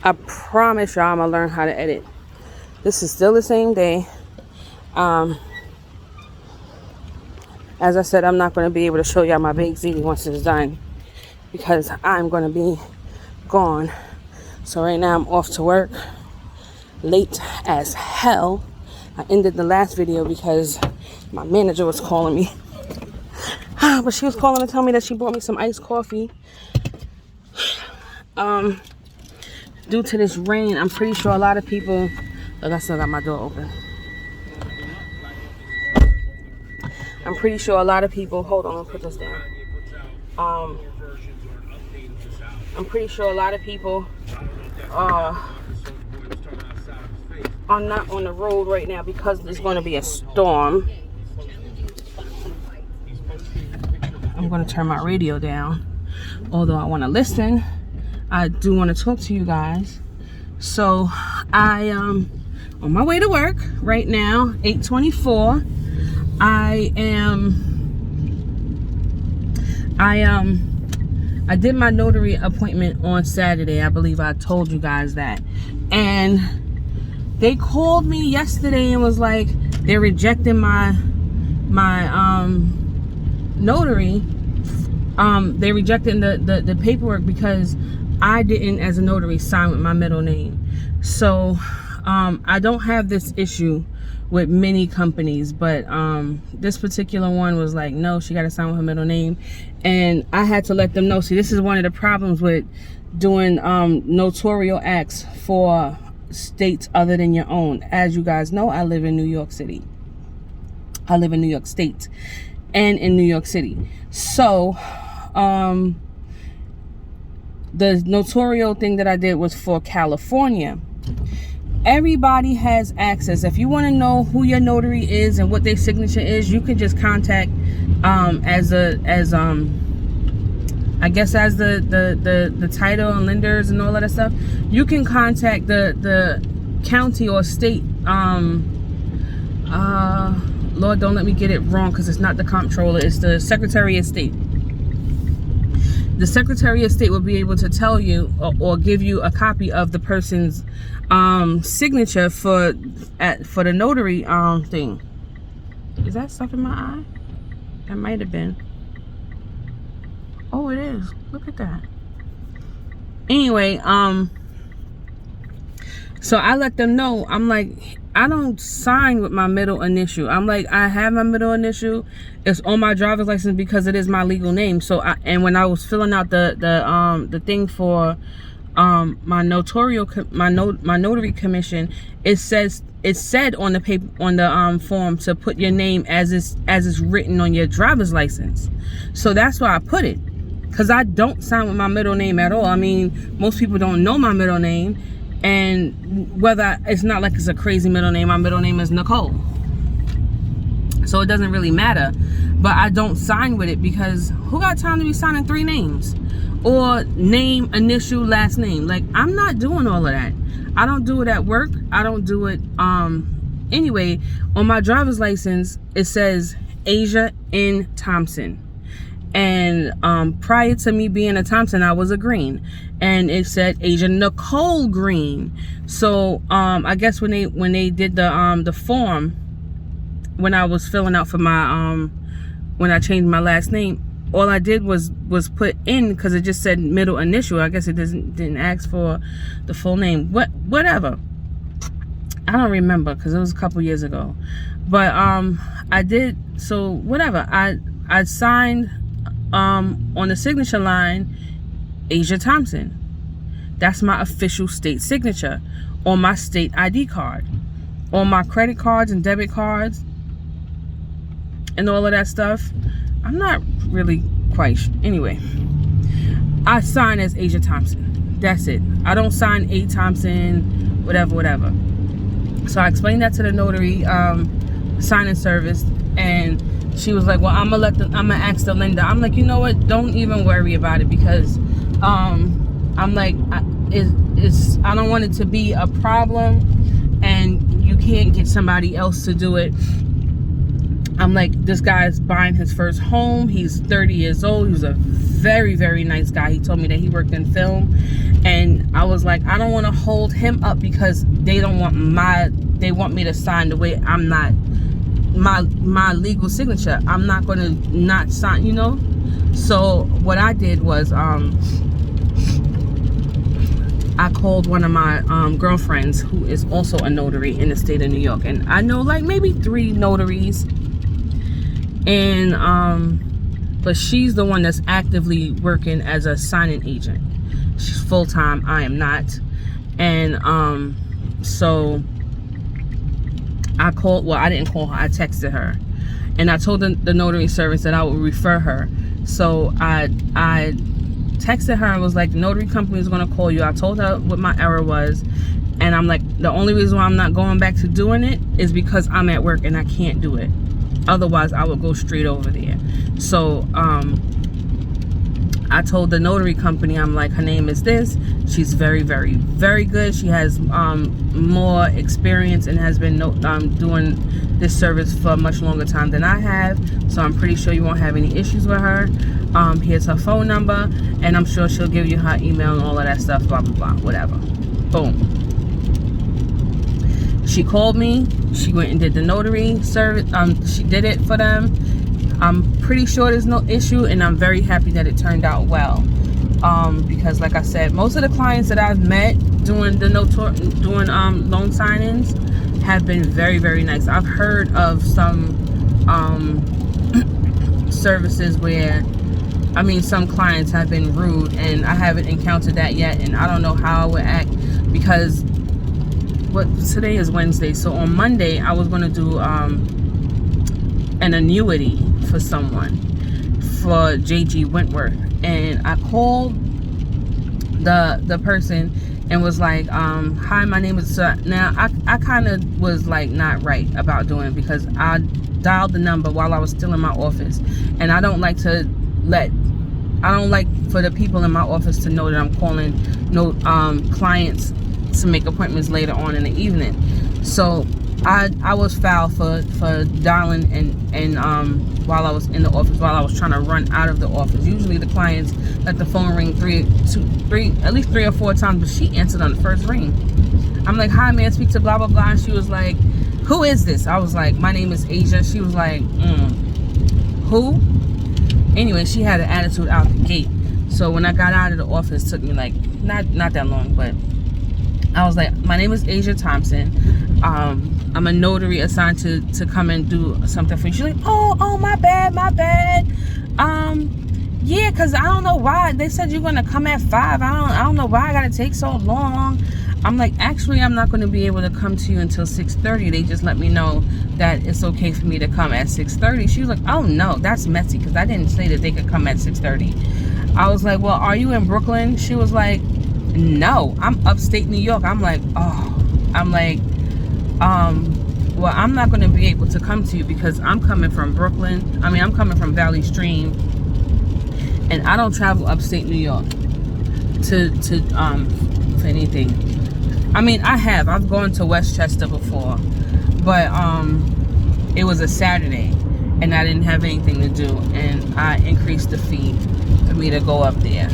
I promise y'all I'm gonna learn how to edit. This is still the same day. As I said, I'm not going to be able to show y'all my baked ziti once it's done because I'm going to be gone. So right now I'm off to work, late as hell. I ended the last video because my manager was calling me. But she was calling to tell me that she bought me some iced coffee. Due to this rain, I'm pretty sure a lot of people... Look, I still got my door open. I'm pretty sure a lot of people... Hold on, let me put this down. I'm pretty sure a lot of people are not on the road right now because there's going to be a storm. I'm going to turn my radio down. Although I want to listen, I do want to talk to you guys. So I am on my way to work right now, 8:24. I did my notary appointment on Saturday. I believe I told you guys that. And they called me yesterday and was like, they're rejecting my notary. They rejected the paperwork because I didn't, as a notary, sign with my middle name. So I don't have this issue with many companies, but this particular one was like, no, she got to sign with her middle name. And I had to let them know. See, this is one of the problems with doing notarial acts for states other than your own. As you guys know, I live in New York City. I live in New York State and in New York City. So the notarial thing that I did was for California. Everybody has access. If you want to know who your notary is and what their signature is, you can just contact I guess as the title and lenders and all of that stuff. You can contact the county or state. Lord, don't let me get it wrong because it's not the comptroller, it's the Secretary of State. The Secretary of State will be able to tell you or give you a copy of the person's signature for the notary thing. Is that stuff in my eye? That might have been. Oh, it is. Look at that. Anyway, so I let them know. I'm like, I don't sign with my middle initial. I'm like, I have my middle initial. It's on my driver's license because it is my legal name. So and when I was filling out the thing for my notary commission, it said on the paper, on the form, to put your name as it's written on your driver's license. So that's why I put it, because I don't sign with my middle name at all. I mean, most people don't know my middle name. And it's not like it's a crazy middle name. My middle name is Nicole. So it doesn't really matter. But I don't sign with it because who got time to be signing 3 names? Or name, initial, last name. Like, I'm not doing all of that. I don't do it at work. I don't do it, anyway, on my driver's license, it says Asia N. Thompson. And prior to me being a Thompson, I was a Green, and it said Asia Nicole Green. So I guess when they did the form, when I was filling out for my when I changed my last name, all I did was put in, because it just said middle initial. I guess it didn't ask for the full name. Whatever. I don't remember because it was a couple years ago. But I did, so whatever. I signed on the signature line, Asia Thompson. That's my official state signature on my state ID card. On my credit cards and debit cards and all of that stuff, I'm not really quite sure. Anyway, I sign as Asia Thompson. That's it. I don't sign A. Thompson, whatever. So I explained that to the notary signing service, and she was like, well, I'm gonna ask the lender. I'm like, you know what? Don't even worry about it, because I'm like, I don't want it to be a problem and you can't get somebody else to do it. I'm like, this guy's buying his first home. He's 30 years old. He was a very, very nice guy. He told me that he worked in film, And I was like, I don't want to hold him up because they want me to sign the way I'm not, my legal signature. I'm not going to not sign, you know? So what I did was, I called one of my girlfriends who is also a notary in the state of New York. And I know like maybe 3 notaries. And, but she's the one that's actively working as a signing agent. She's full-time. I am not. And, so I called, well, I didn't call her. I texted her. And I told the notary service that I would refer her. So I texted her and was like, the notary company is going to call you. I told her what my error was. And I'm like, the only reason why I'm not going back to doing it is because I'm at work and I can't do it. Otherwise, I would go straight over there. So, I told the notary company, I'm like, her name is this. She's very, very, very good. She has more experience and has been doing this service for a much longer time than I have. So I'm pretty sure you won't have any issues with her. Here's her phone number, and I'm sure she'll give you her email and all of that stuff, blah, blah, blah, whatever. Boom. She called me. She went and did the notary service. She did it for them. I'm pretty sure there's no issue, and I'm very happy that it turned out well. Because like I said, most of the clients that I've met doing the loan signings have been very, very nice. I've heard of some services where, I mean, some clients have been rude, and I haven't encountered that yet, and I don't know how I would act, because today is Wednesday, so on Monday I was going to do an annuity for someone, for JG Wentworth, and I called the person and was like, hi, my name is now I kind of was like not right about doing it, because I dialed the number while I was still in my office, and I don't like for the people in my office to know that I'm calling clients to make appointments later on in the evening. So I was foul for dialing and while I was in the office, while I was trying to run out of the office. Usually the clients let the phone ring at least 3 or 4 times, but she answered on the first ring. I'm like, hi, may I speak to blah blah blah? And she was like, who is this? I was like, my name is Asia. She was like, who? Anyway, she had an attitude out the gate. So when I got out of the office, it took me like not that long, but I was like, my name is Asia Thompson. I'm a notary assigned to come and do something for you. She's like, oh, my bad. Yeah, because I don't know why. They said you're going to come at 5. I don't know why I got to take so long. I'm like, actually, I'm not going to be able to come to you until 6:30. They just let me know that it's okay for me to come at 6:30. She was like, oh, no, that's messy, because I didn't say that they could come at 6:30. I was like, well, are you in Brooklyn? She was like, no, I'm upstate New York. I'm like, well, I'm not going to be able to come to you because I'm coming from Brooklyn. I'm coming from Valley Stream, and I don't travel upstate New York for anything. I've gone to Westchester before, but it was a Saturday and I didn't have anything to do, and I increased the fee for me to go up there.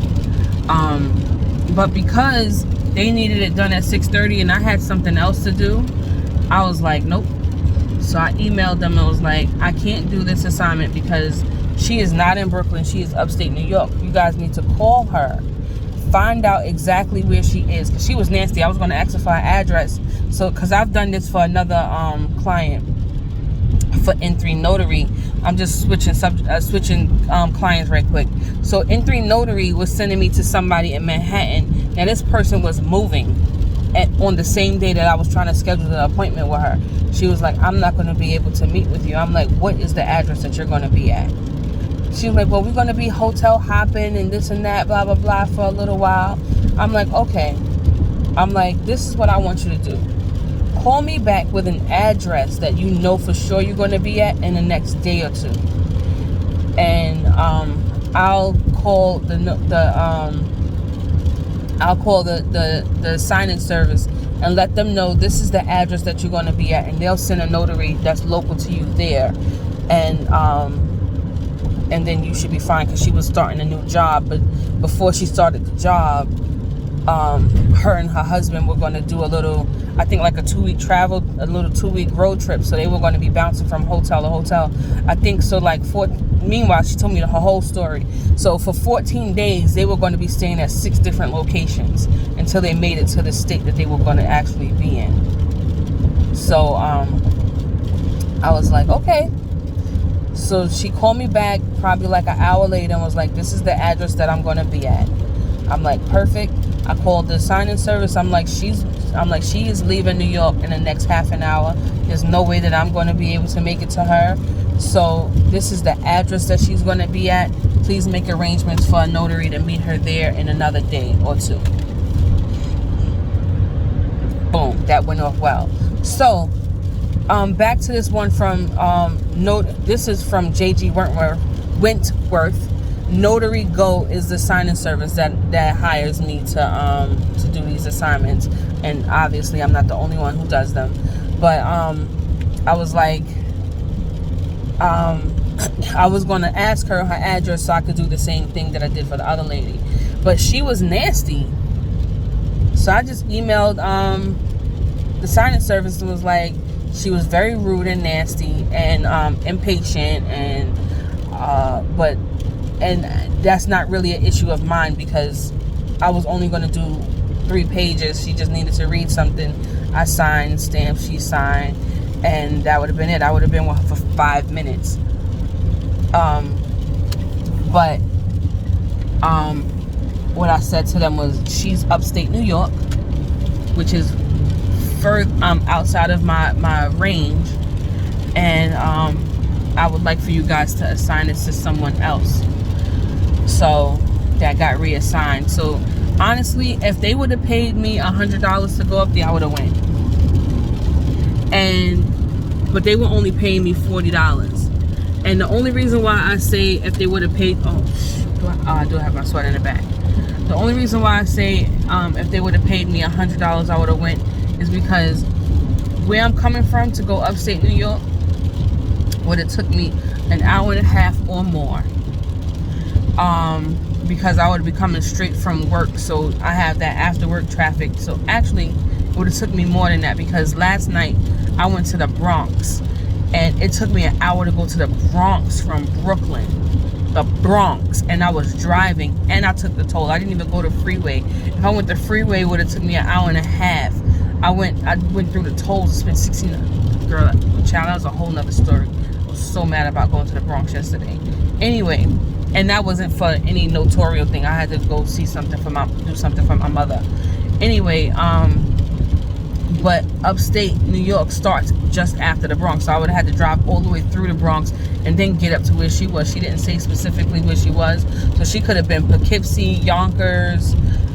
But because they needed it done at 6:30 and I had something else to do, I was like, nope. So I emailed them and was like, I can't do this assignment because she is not in Brooklyn. She is upstate New York. You guys need to call her, find out exactly where she is, because she was nasty. I was going to ask her for her address. So, because I've done this for another client for N3 Notary. I'm just switching clients right quick. So N3 Notary was sending me to somebody in Manhattan. Now this person was moving on the same day that I was trying to schedule the appointment with her. She was like, I'm not going to be able to meet with you. I'm like, what is the address that you're going to be at? She was like, well, we're going to be hotel hopping and this and that, blah, blah, blah, for a little while. I'm like, okay. I'm like, this is what I want you to do. Call me back with an address that you know for sure you're going to be at in the next day or two. And I'll call the sign-in service and let them know this is the address that you're going to be at, and they'll send a notary that's local to you there, and then you should be fine, because she was starting a new job. But before she started the job, her and her husband were going to do a little, I think like a 2-week travel, a little 2-week road trip. So they were going to be bouncing from hotel to hotel. I think so. Like meanwhile, she told me her whole story. So for 14 days, they were going to be staying at 6 different locations until they made it to the state that they were going to actually be in. So I was like, okay. So she called me back probably like an hour later and was like, this is the address that I'm going to be at. I'm like, perfect. I called the sign-in service. I'm like, she is leaving New York in the next half an hour. There's no way that I'm going to be able to make it to her. So this is the address that she's going to be at. Please make arrangements for a notary to meet her there in another day or 2. Boom, that went off well. So back to this one from this is from JG Wentworth. Notary Go is the signing service that hires me to do these assignments, and obviously I'm not the only one who does them. But I was like, I was going to ask her address so I could do the same thing that I did for the other lady, but she was nasty. So I just emailed the signing service and was like, she was very rude and nasty and impatient, and that's not really an issue of mine because I was only going to do 3 pages. She just needed to read something. I signed, stamped, she signed, and that would have been it. I would have been with her for 5 minutes. But what I said to them was, she's upstate New York, which is further outside of my range, and I would like for you guys to assign this to someone else. So that got reassigned. So honestly, if they would have paid me $100 to go up there, I would have went. But they were only paying me $40. And the only reason why I say if they would have paid, I do have my sweater in the back. The only reason why I say if they would have paid me $100, I would have went, is because where I'm coming from to go upstate New York would have took me an hour and a half or more. Because I would be coming straight from work, so I have that after work traffic. So actually it would have took me more than that, because last night I went to the Bronx and it took me an hour to go to the Bronx from Brooklyn. The Bronx, and I was driving and I took the toll. I didn't even go to freeway. If I went the freeway, it would have took me an hour and a half. I went through the tolls, spent 16. Girl, child, that was a whole nother story. I was so mad about going to the Bronx yesterday. Anyway, and that wasn't for any notarial thing. I had to go do something for my mother. Anyway, but upstate New York starts just after the Bronx, so I would have had to drive all the way through the Bronx and then get up to where she was. She didn't say specifically where she was, so she could have been Poughkeepsie, Yonkers,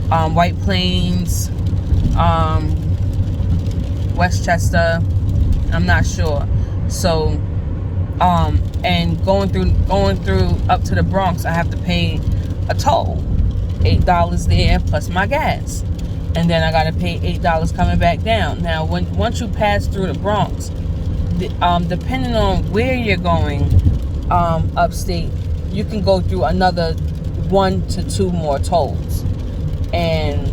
White Plains, Westchester. I'm not sure. So and going through up to the Bronx, I have to pay a toll, $8 there plus my gas, and then I got to pay $8 coming back down. Now, once you pass through the Bronx, depending on where you're going, upstate, you can go through another 1 to 2 more tolls, and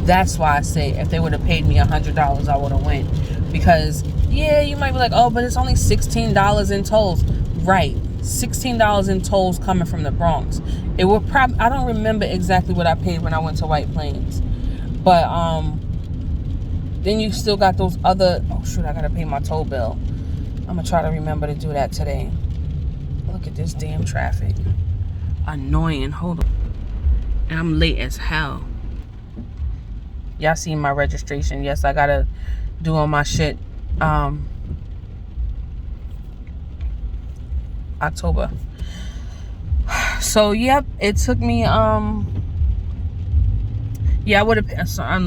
that's why I say if they would have paid me $100, I would have went. Because yeah, you might be like, oh, but it's only $16 in tolls. Right, $16 in tolls coming from the Bronx. It will probably, I don't remember exactly what I paid when I went to White Plains, but then you still got those other, oh shoot, I gotta pay my toll bill. I'm gonna try to remember to do that today. Look at this damn traffic, annoying. Hold on, and I'm late as hell. Y'all see my registration? Yes, I gotta do all my shit October. So yep, it took me yeah, I would have, so I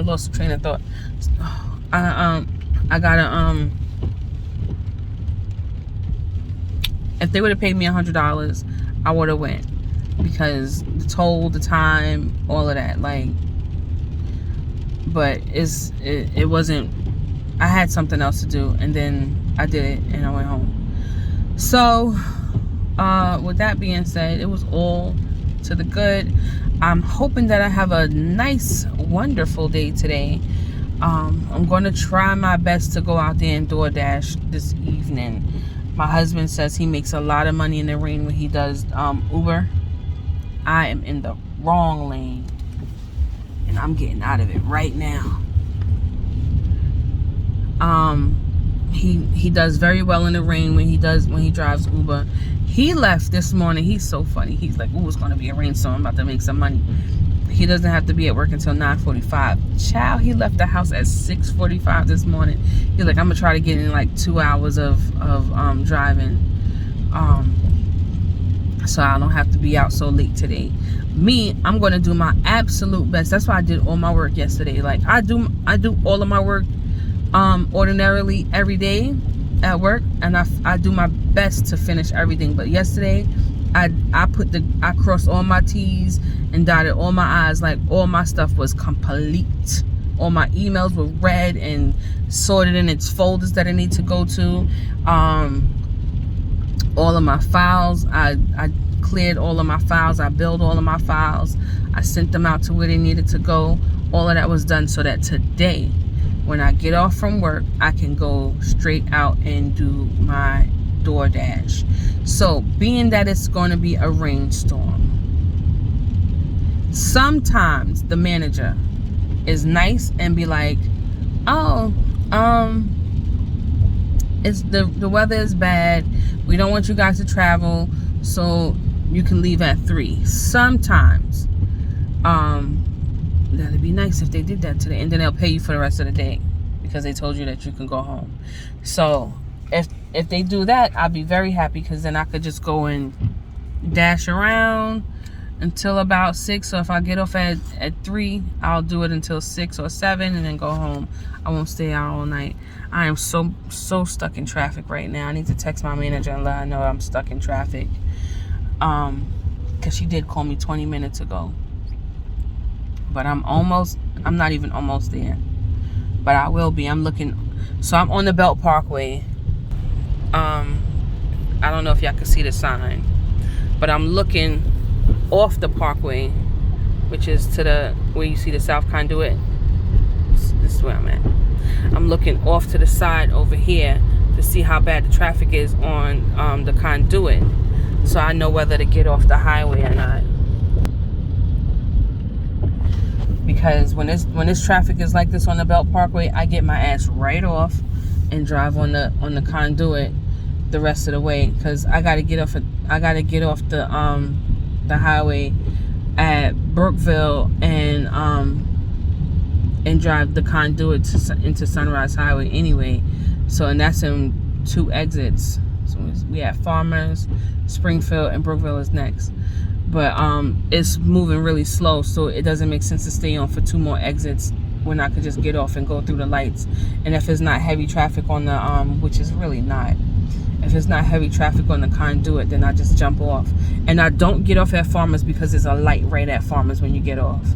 lost the train of thought. I gotta if they would have paid me $100, I would have went, because the toll, the time, all of that, like. But it wasn't, I had something else to do, and then I did it and I went home. So with that being said, it was all to the good. I'm hoping that I have a nice, wonderful day today. I'm going to try my best to go out there and DoorDash this evening. My husband says he makes a lot of money in the rain when he does Uber. I am in the wrong lane, and I'm getting out of it right now. He does very well in the rain when he drives Uber. He left this morning. He's so funny. He's like, "Ooh, it's gonna be a rainstorm. I'm about to make some money." He doesn't have to be at work until 9:45. Child, he left the house at 6:45 this morning. He's like, "I'm gonna try to get in like 2 hours of driving, so I don't have to be out so late today." Me, I'm gonna do my absolute best. That's why I did all my work yesterday. Like I do all of my work ordinarily every day at work, and I do my best to finish everything. But yesterday I crossed all my T's and dotted all my I's. Like all my stuff was complete. All my emails were read and sorted in its folders that I need to go to. All of my files, I cleared all of my files. I built all of my files. I sent them out to where they needed to go. All of that was done so that today, when I get off from work, I can go straight out and do my DoorDash. So, being that it's going to be a rainstorm, sometimes the manager is nice and be like, "Oh, it's the weather is bad. We don't want you guys to travel, so you can leave at 3." Sometimes, that'd be nice if they did that today, and then they'll pay you for the rest of the day because they told you that you can go home. So if they do that, I'll be very happy, because then I could just go and dash around until about 6. So if I get off at 3, I'll do it until 6 or 7 and then go home. I won't stay out all night. I am so stuck in traffic right now. I need to text my manager and let her know I'm stuck in traffic, because she did call me 20 minutes ago. But I'm not even almost there. But I will be. I'm on the Belt Parkway. I don't know if y'all can see the sign, but I'm looking off the parkway, which is to where you see the South Conduit. This is where I'm at. I'm looking off to the side over here to see how bad the traffic is on the Conduit, so I know whether to get off the highway or not. Because when this traffic is like this on the Belt Parkway, I get my ass right off and drive on the Conduit the rest of the way, because I gotta get off the highway at Brookville and drive the Conduit into Sunrise Highway anyway. So, and that's in 2 exits. So we have Farmers, Springfield, and Brookville is next. But it's moving really slow, so it doesn't make sense to stay on for 2 more exits when I could just get off and go through the lights. And if it's not heavy traffic on the which is really not, if it's not heavy traffic on the Conduit, then I just jump off. And I don't get off at Farmers because there's a light right at Farmers when you get off.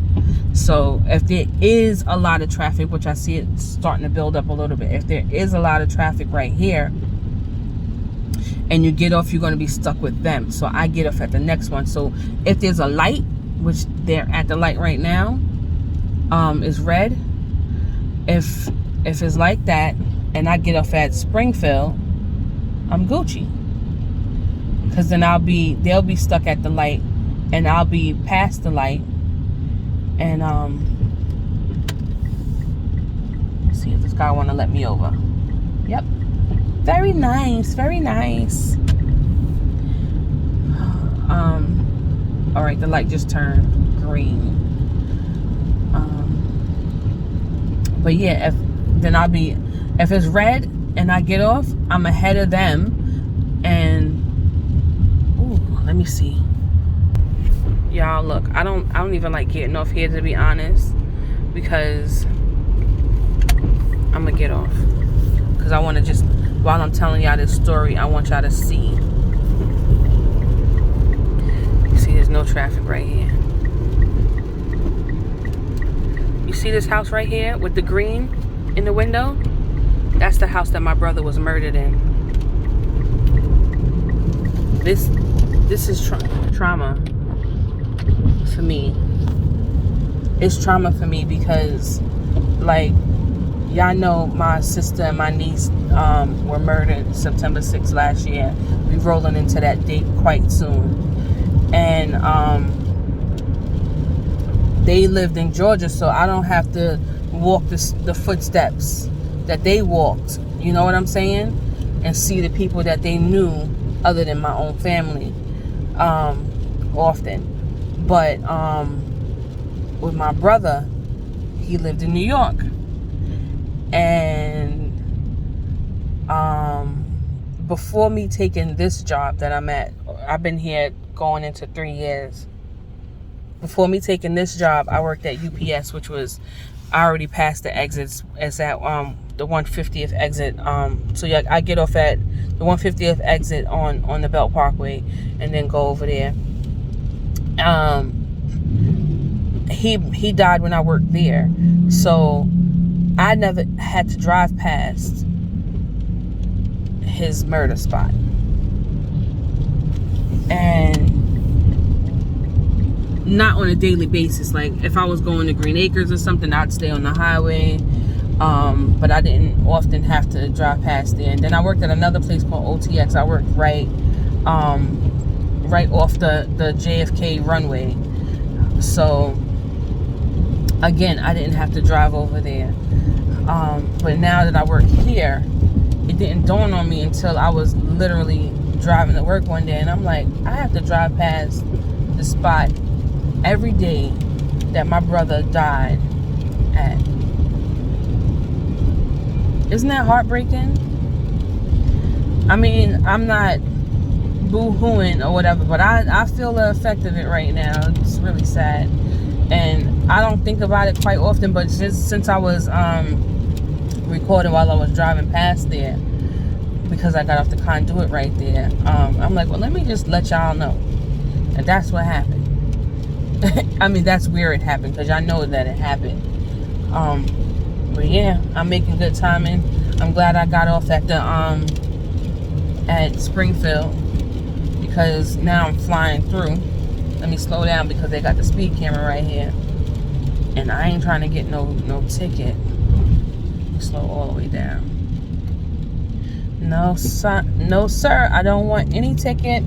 So if there is a lot of traffic, which I see it starting to build up a little bit, if there is a lot of traffic right here and you get off, you're going to be stuck with them. So I get off at the next one. So if there's a light, which they're at the light right now, is red. If it's like that and I get off at Springfield, I'm Gucci. Because then they'll be stuck at the light and I'll be past the light. And let's see if this guy want to let me over. Yep. Very nice, very nice. All right, the light just turned green. But yeah, if it's red and I get off, I'm ahead of them. And let me see. Y'all, look, I don't even like getting off here, to be honest, because I'm gonna get off. Because I want to just, while I'm telling y'all this story, I want y'all to see. See, there's no traffic right here. You see this house right here with the green in the window? That's the house that my brother was murdered in. This is trauma for me. it's trauma for me because, like, y'all know my sister and my niece were murdered September 6th last year. We rolling into that date quite soon. And they lived in Georgia, so I don't have to walk the footsteps that they walked. You know what I'm saying? And see the people that they knew other than my own family often. But with my brother, he lived in New York. And before me taking this job that I'm at, I've been here going into 3 years. Before me taking this job, I worked at UPS, which was, I already passed the exits. It's at the 150th exit. So yeah, I get off at the 150th exit on the Belt Parkway and then go over there. He died when I worked there, so I never had to drive past his murder spot. And not on a daily basis. Like, if I was going to Green Acres or something, I'd stay on the highway. But I didn't often have to drive past there. And then I worked at another place called OTX. I worked right off the JFK runway. So, again, I didn't have to drive over there. But now that I work here, it didn't dawn on me until I was literally driving to work one day. And I'm like, I have to drive past the spot every day that my brother died at. Isn't that heartbreaking? I mean, I'm not boo-hooing or whatever, but I feel the effect of it right now. It's really sad. And I don't think about it quite often, but just since I was recording while I was driving past there, because I got off the conduit right there, I'm like, well, let me just let y'all know that that's what happened. I mean, that's where it happened, because y'all know that it happened. But yeah, I'm making good timing. I'm glad I got off at the at Springfield, because now I'm flying through. Let me slow down because they got the speed camera right here, and I ain't trying to get no ticket. Slow all the way down. No sir, I don't want any ticket.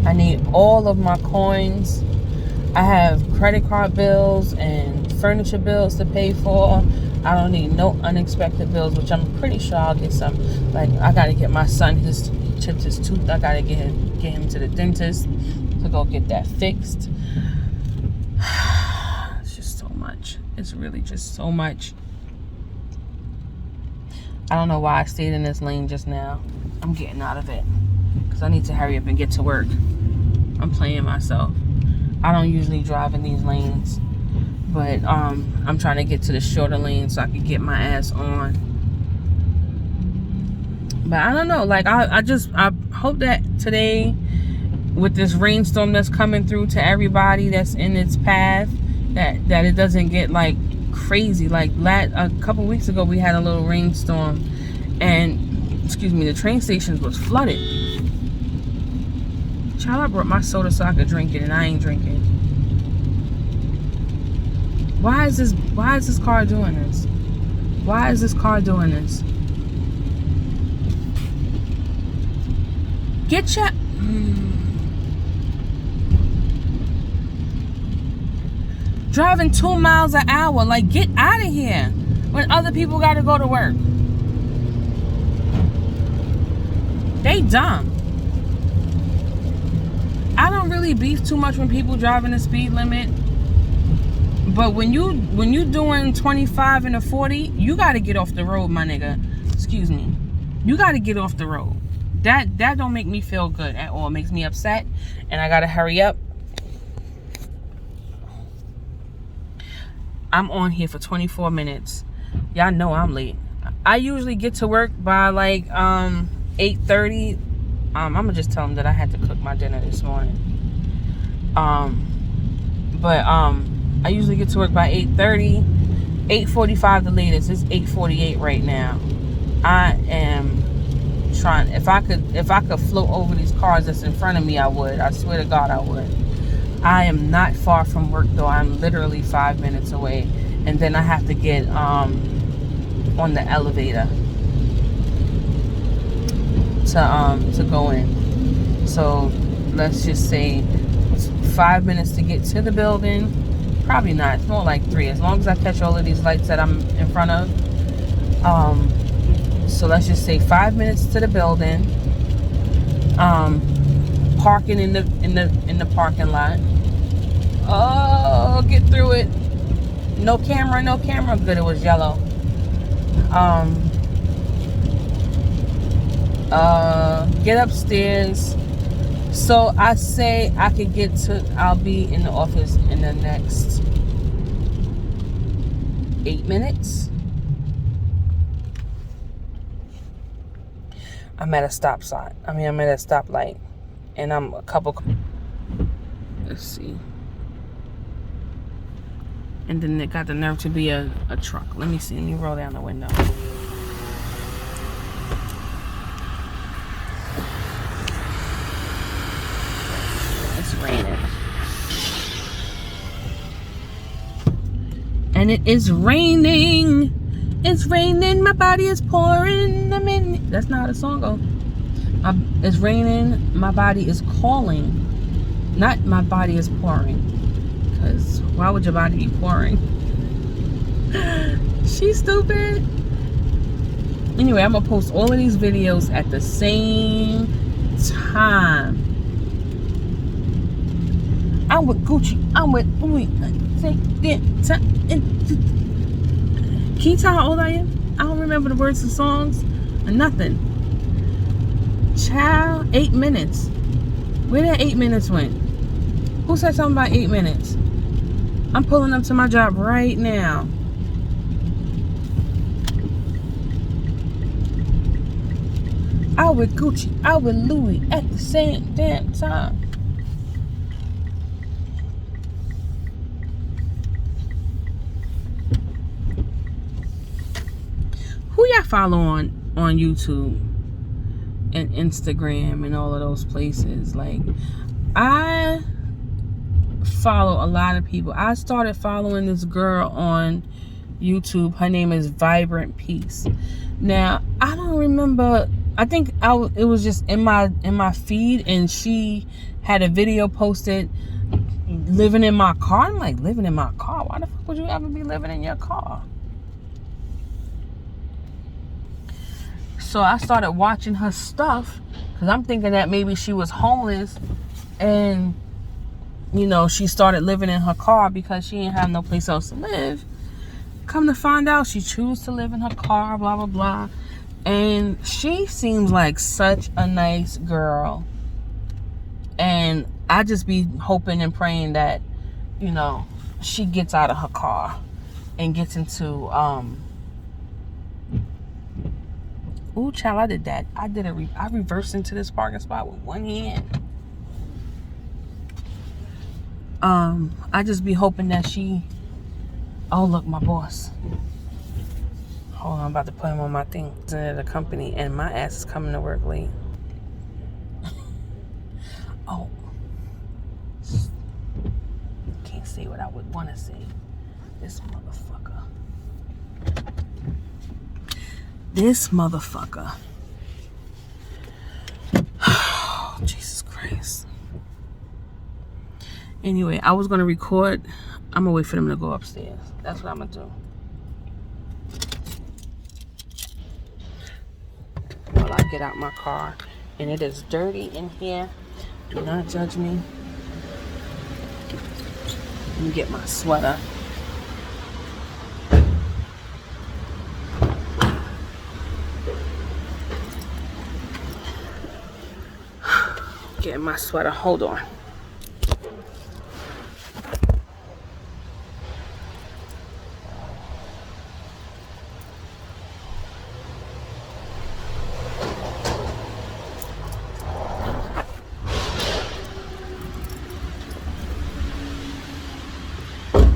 I need all of my coins. I have credit card bills and furniture bills to pay for. I don't need no unexpected bills, which I'm pretty sure I'll get some. Like, I gotta get my son, he chipped his tooth. I gotta get him to the dentist to go get that fixed. It's just so much. It's really just so much. I don't know why I stayed in this lane just now. I'm getting out of it because I need to hurry up and get to work. I'm playing myself. I don't usually drive in these lanes, but I'm trying to get to the shorter lane so I can get my ass on. But I don't know, like, I hope that today, with this rainstorm that's coming through to everybody that's in its path, that it doesn't get like crazy. Like a couple weeks ago, we had a little rainstorm, and the train stations was flooded. Child, I brought my soda so I could drink it, and I ain't drinking. Why is this car doing this? Why is this car doing this? Get your... Driving 2 miles an hour. Like, get out of here when other people got to go to work. They dumb. I don't really beef too much when people driving the speed limit. But when you doing 25 and a 40, you got to get off the road, my nigga. Excuse me. You got to get off the road. That don't make me feel good at all. It makes me upset, and I got to hurry up. I'm on here for 24 minutes. Y'all know I'm late. I usually get to work by like 8:30. I'm gonna just tell them that I had to cook my dinner this morning. I usually get to work by 8:30, 8:45 the latest. It's 8:48 right now. I am trying. If I could float over these cars that's in front of me, I would. I swear to God, I would. I am not far from work though. I'm literally 5 minutes away, and then I have to get on the elevator to go in. So let's just say it's 5 minutes to get to the building. Probably not. It's more like 3, as long as I catch all of these lights that I'm in front of. So let's just say 5 minutes to the building. Parking in the parking lot. Oh, get through it. No camera. Good, it was yellow. Get upstairs. So I say I'll be in the office in the next 8 minutes. I'm at a stop sign. I'm at a stoplight. And I'm a couple. Let's see. And then it got the nerve to be a truck. Let me see. Let me roll down the window. It's raining. And it is raining. It's raining. My body is pouring. That's not how the song goes. It's raining. My body is calling. Not my body is pouring. Because why would your body be pouring? She's stupid. Anyway, I'm going to post all of these videos at the same time. I'm with Gucci. I'm with Louis. Can you tell how old I am? I don't remember the words of songs or nothing. Child, 8 minutes. Where that 8 minutes went? Who said something about 8 minutes? I'm pulling up to my job right now. I with Gucci, I with Louis at the same damn time. Who y'all follow on YouTube and Instagram and all of those places? Like, I follow a lot of people. I started following this girl on YouTube. Her name is Vibrant Peace. Now, I don't remember. I think it was just in my feed, and she had a video posted living in my car. I'm like, living in my car? Why the fuck would you ever be living in your car? So I started watching her stuff because I'm thinking that maybe she was homeless and, you know, she started living in her car because she didn't have no place else to live. Come to find out, she chose to live in her car, blah, blah, blah. And she seems like such a nice girl. And I just be hoping and praying that, you know, she gets out of her car and gets into, ooh, child, I did that. I reversed into this parking spot with one hand. I just be hoping that she, oh, look, my boss. Hold on, I'm about to put him on my thing. It's at the company, and my ass is coming to work late. Oh. Can't say what I would want to say. This motherfucker. This motherfucker. Oh, Jesus Christ. Anyway, I was going to record. I'm going to wait for them to go upstairs. That's what I'm going to do. While I get out my car. And it is dirty in here. Do not judge me. Let me get my sweater. Getting my sweater. Hold on.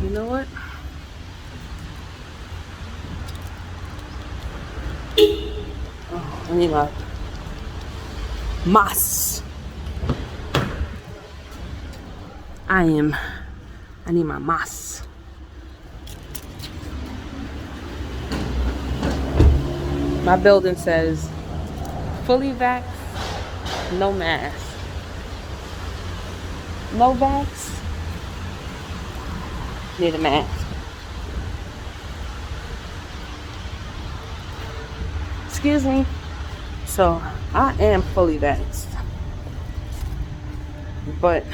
You know what? Oh, I need my mask. I need my mask. My building says fully vax, no mask. No vax, need a mask. Excuse me. So I am fully vaxxed, but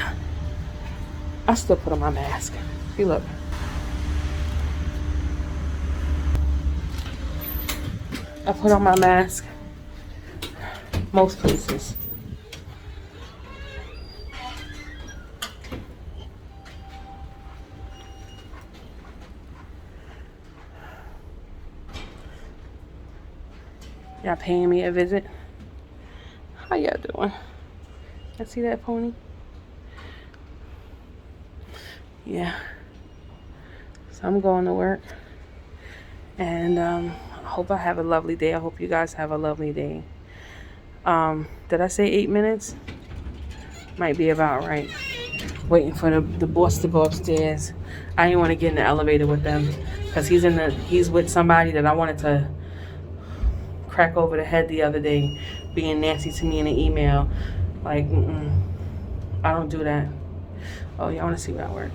I still put on my mask. See, look. I put on my mask most places. Y'all paying me a visit? How y'all doing? I see that pony? Yeah. So I'm going to work. And I hope I have a lovely day. I hope you guys have a lovely day. Did I say 8 minutes? Might be about right. Waiting for the boss to go upstairs. I didn't want to get in the elevator with them because he's with somebody that I wanted to crack over the head the other day, being nasty to me in an email. Like, I don't do that. Oh, y'all want to see where I work?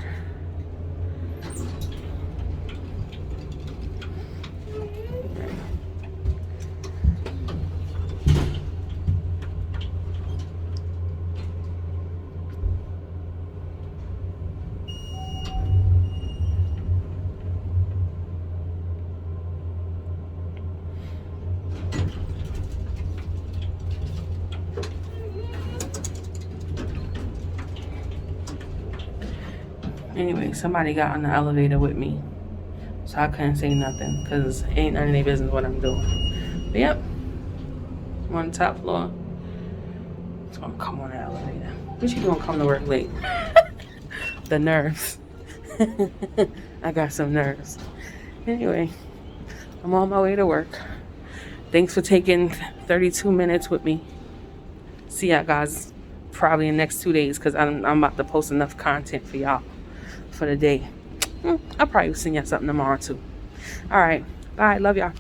Anyway, somebody got on the elevator with me, so I couldn't say nothing because ain't none of their business what I'm doing. But yep, I'm on the top floor. So I'm come on the elevator. What you doing? Come to work late? The nerves. I got some nerves. Anyway, I'm on my way to work. Thanks for taking 32 minutes with me. See ya guys probably in the next 2 days because I'm about to post enough content for y'all for the day. I'll probably send y'all something tomorrow too. All right, bye, love y'all.